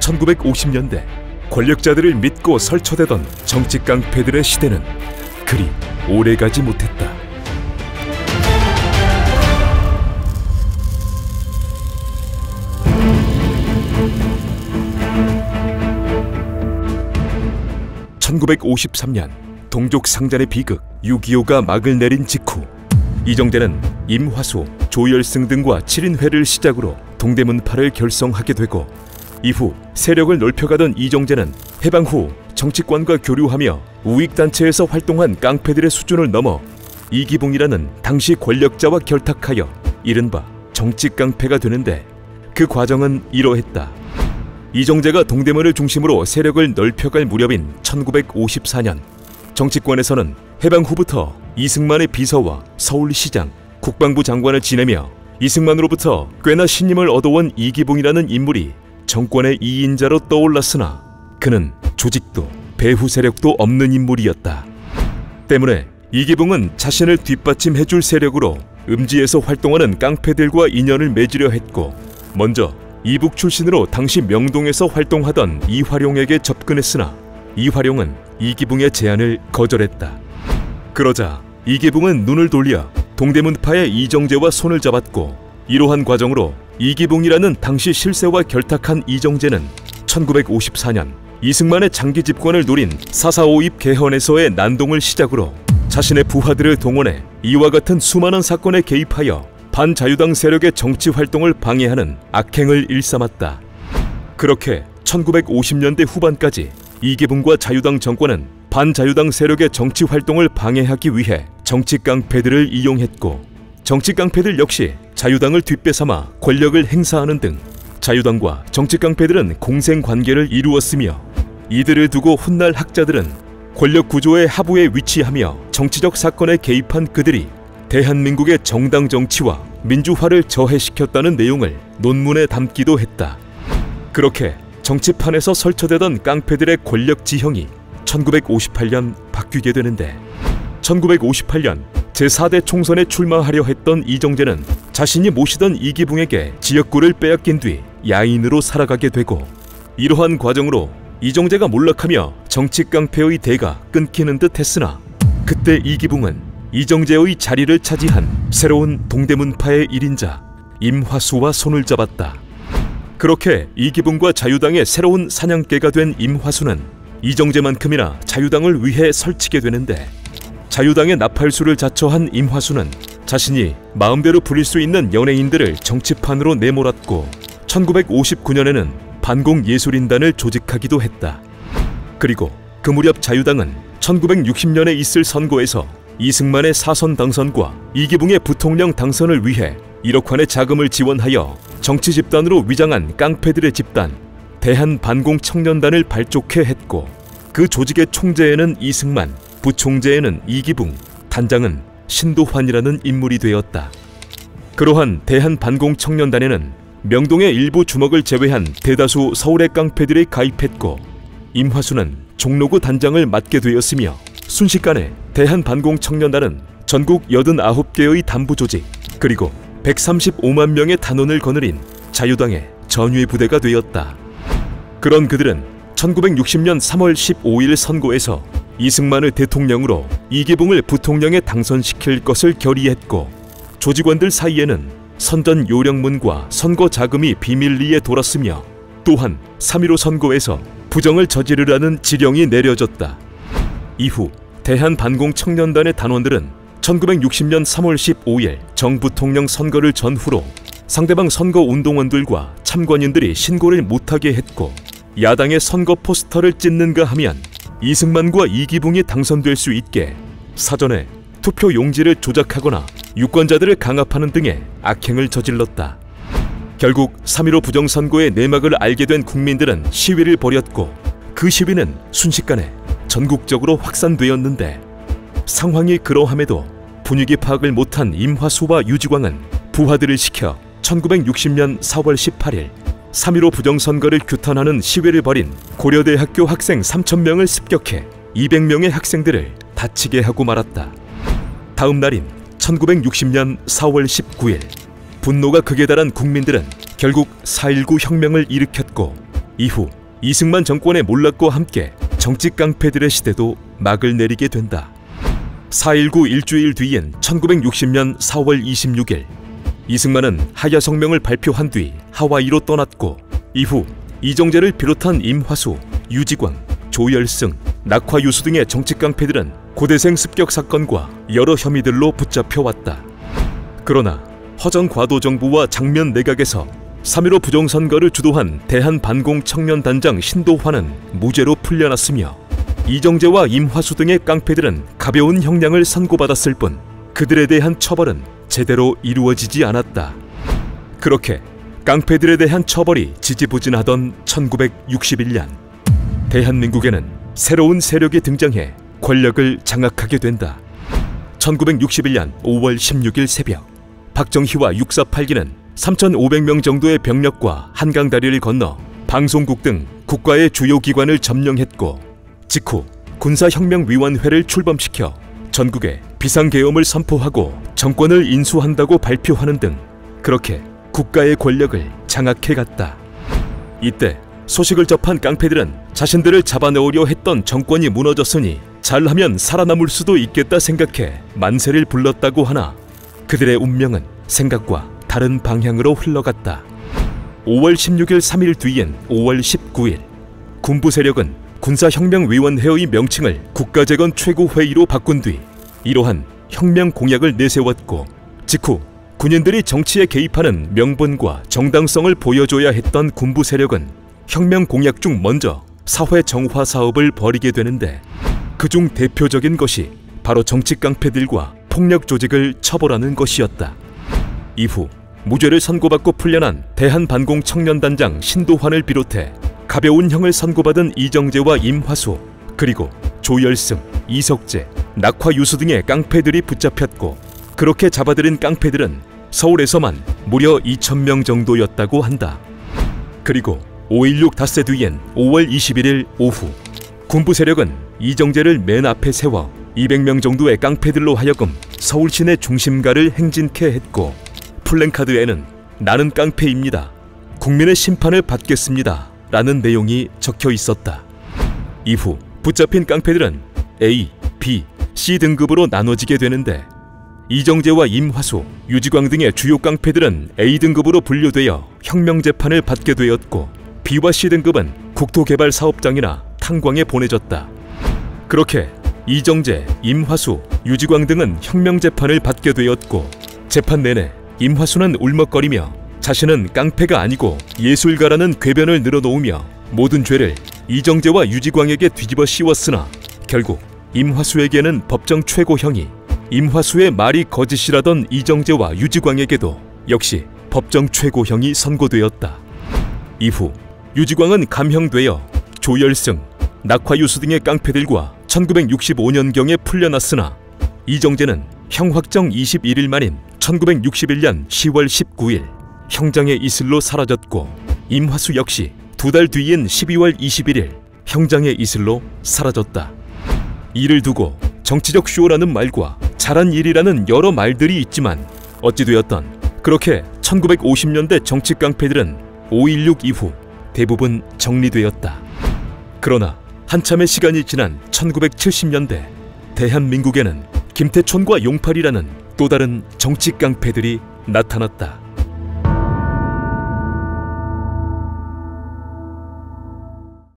1950년대 권력자들을 믿고 설쳐대던 정치 깡패들의 시대는 그리 오래가지 못했다. (1953년) 동족 상잔의 비극 6.25가 막을 내린 직후 이정재는 임화수, 조열승 등과 7인회를 시작으로 동대문파를 결성하게 되고, 이후 세력을 넓혀가던 이정재는 해방 후 정치권과 교류하며 우익단체에서 활동한 깡패들의 수준을 넘어 이기붕이라는 당시 권력자와 결탁하여 이른바 정치깡패가 되는데, 그 과정은 이러했다. 이정재가 동대문을 중심으로 세력을 넓혀갈 무렵인 1954년 정치권에서는 해방 후부터 이승만의 비서와 서울시장, 국방부 장관을 지내며 이승만으로부터 꽤나 신임을 얻어온 이기붕이라는 인물이 정권의 2인자로 떠올랐으나 그는 조직도 배후 세력도 없는 인물이었다. 때문에 이기붕은 자신을 뒷받침해줄 세력으로 음지에서 활동하는 깡패들과 인연을 맺으려 했고, 먼저 이북 출신으로 당시 명동에서 활동하던 이화룡에게 접근했으나 이화룡은 이기붕의 제안을 거절했다. 그러자 이기붕은 눈을 돌려 동대문파의 이정재와 손을 잡았고, 이러한 과정으로 이기붕이라는 당시 실세와 결탁한 이정재는 1954년 이승만의 장기 집권을 노린 4.4.5입 개헌에서의 난동을 시작으로 자신의 부하들을 동원해 이와 같은 수많은 사건에 개입하여 반자유당 세력의 정치 활동을 방해하는 악행을 일삼았다. 그렇게 1950년대 후반까지 이기붕과 자유당 정권은 반자유당 세력의 정치 활동을 방해하기 위해 정치 깡패들을 이용했고, 정치 깡패들 역시 자유당을 뒷배삼아 권력을 행사하는 등 자유당과 정치 깡패들은 공생 관계를 이루었으며, 이들을 두고 훗날 학자들은 권력 구조의 하부에 위치하며 정치적 사건에 개입한 그들이 대한민국의 정당 정치와 민주화를 저해시켰다는 내용을 논문에 담기도 했다. 그렇게 정치판에서 설쳐대던 깡패들의 권력 지형이 1958년 바뀌게 되는데, 1958년 제4대 총선에 출마하려 했던 이정재는 자신이 모시던 이기붕에게 지역구를 빼앗긴 뒤 야인으로 살아가게 되고, 이러한 과정으로 이정재가 몰락하며 정치 깡패의 대가 끊기는 듯 했으나, 그때 이기붕은 이정재의 자리를 차지한 새로운 동대문파의 1인자 임화수와 손을 잡았다. 그렇게 이기붕과 자유당의 새로운 사냥개가 된 임화수는 이정재만큼이나 자유당을 위해 설치게 되는데, 자유당의 나팔수를 자처한 임화수는 자신이 마음대로 부릴 수 있는 연예인들을 정치판으로 내몰았고, 1959년에는 반공예술인단을 조직하기도 했다. 그리고 그 무렵 자유당은 1960년에 있을 선거에서 이승만의 사선 당선과 이기붕의 부통령 당선을 위해 1억 원의 자금을 지원하여 정치 집단으로 위장한 깡패들의 집단 대한반공청년단을 발족해 했고, 그 조직의 총재에는 이승만, 부총재에는 이기붕, 단장은 신도환이라는 인물이 되었다. 그러한 대한반공청년단에는 명동의 일부 주먹을 제외한 대다수 서울의 깡패들이 가입했고, 임화수는 종로구 단장을 맡게 되었으며, 순식간에 대한반공청년단은 전국 89개의 단부조직 그리고 135만 명의 단원을 거느린 자유당의 전위부대가 되었다. 그런 그들은 1960년 3월 15일 선거에서 이승만을 대통령으로 이기붕을 부통령에 당선시킬 것을 결의했고, 조직원들 사이에는 선전 요령문과 선거 자금이 비밀리에 돌았으며, 또한 3.15 선거에서 부정을 저지르라는 지령이 내려졌다. 이후 대한반공청년단의 단원들은 1960년 3월 15일 정부통령 선거를 전후로 상대방 선거운동원들과 참관인들이 신고를 못하게 했고, 야당의 선거 포스터를 찢는가 하면 이승만과 이기붕이 당선될 수 있게 사전에 투표 용지를 조작하거나 유권자들을 강압하는 등의 악행을 저질렀다. 결국 3.15 부정선거의 내막을 알게 된 국민들은 시위를 벌였고, 그 시위는 순식간에 전국적으로 확산되었는데, 상황이 그러함에도 분위기 파악을 못한 임화수와 유지광은 부하들을 시켜 1960년 4월 18일 3.15 부정선거를 규탄하는 시위를 벌인 고려대학교 학생 3,000명을 습격해 200명의 학생들을 다치게 하고 말았다. 다음 날인 1960년 4월 19일 분노가 극에 달한 국민들은 결국 4.19 혁명을 일으켰고, 이후 이승만 정권의 몰락과 함께 정치 깡패들의 시대도 막을 내리게 된다. 4.19 일주일 뒤인 1960년 4월 26일 이승만은 하야 성명을 발표한 뒤 하와이로 떠났고 이후 이정재를 비롯한 임화수, 유지광, 조열승, 낙화유수 등의 정치 깡패들은 고대생 습격 사건과 여러 혐의들로 붙잡혀왔다. 그러나 허정과도정부와 장면 내각에서 3.15 부정선거를 주도한 대한반공청년단장 신도환은 무죄로 풀려났으며 이정재와 임화수 등의 깡패들은 가벼운 형량을 선고받았을 뿐 그들에 대한 처벌은 제대로 이루어지지 않았다. 그렇게 깡패들에 대한 처벌이 지지부진하던 1961년 대한민국에는 새로운 세력이 등장해 권력을 장악하게 된다. 1961년 5월 16일 새벽 박정희와 648기는 3,500명 정도의 병력과 한강다리를 건너 방송국 등 국가의 주요 기관을 점령했고 직후 군사혁명위원회를 출범시켜 전국에 비상계엄을 선포하고 정권을 인수한다고 발표하는 등 그렇게 국가의 권력을 장악해갔다. 이때 소식을 접한 깡패들은 자신들을 잡아넣으려 했던 정권이 무너졌으니 잘하면 살아남을 수도 있겠다 생각해 만세를 불렀다고 하나 그들의 운명은 생각과 다른 방향으로 흘러갔다. 5월 16일 3일 뒤인 5월 19일 군부 세력은 군사혁명위원회의 명칭을 국가재건 최고회의로 바꾼 뒤 이러한 혁명 공약을 내세웠고 직후 군인들이 정치에 개입하는 명분과 정당성을 보여줘야 했던 군부 세력은 혁명 공약 중 먼저 사회 정화 사업을 벌이게 되는데 그중 대표적인 것이 바로 정치 깡패들과 폭력 조직을 처벌하는 것이었다. 이후 무죄를 선고받고 풀려난 대한반공청년단장 신도환을 비롯해 가벼운 형을 선고받은 이정재와 임화수 그리고 조열승, 이석재, 낙화유수 등의 깡패들이 붙잡혔고 그렇게 잡아들인 깡패들은 서울에서만 무려 2,000명 정도였다고 한다. 그리고 5.16 닷새 뒤인 5월 21일 오후 군부 세력은 이정재를 맨 앞에 세워 200명 정도의 깡패들로 하여금 서울 시내 중심가를 행진케 했고 플랜카드에는 나는 깡패입니다. 국민의 심판을 받겠습니다. 라는 내용이 적혀 있었다. 이후 붙잡힌 깡패들은 A, B, C 등급으로 나눠지게 되는데 이정재와 임화수, 유지광 등의 주요 깡패들은 A등급으로 분류되어 혁명재판을 받게 되었고 B와 C등급은 국토개발사업장이나 탄광에 보내졌다. 그렇게 이정재, 임화수, 유지광 등은 혁명재판을 받게 되었고 재판 내내 임화수는 울먹거리며 자신은 깡패가 아니고 예술가라는 궤변을 늘어놓으며 모든 죄를 이정재와 유지광에게 뒤집어 씌웠으나 결국 임화수에게는 법정 최고형이 임화수의 말이 거짓이라던 이정재와 유지광에게도 역시 법정 최고형이 선고되었다. 이후 유지광은 감형되어 조열승, 낙화유수 등의 깡패들과 1965년경에 풀려났으나 이정재는 형 확정 21일 만인 1961년 10월 19일 형장의 이슬로 사라졌고 임화수 역시 2달 뒤인 12월 21일 형장의 이슬로 사라졌다. 이를 두고 정치적 쇼라는 말과 잘한 일이라는 여러 말들이 있지만 어찌되었던 그렇게 1950년대 정치 깡패들은 5.16 이후 대부분 정리되었다. 그러나 한참의 시간이 지난 1970년대 대한민국에는 김태촌과 용팔이라는 또 다른 정치 깡패들이 나타났다.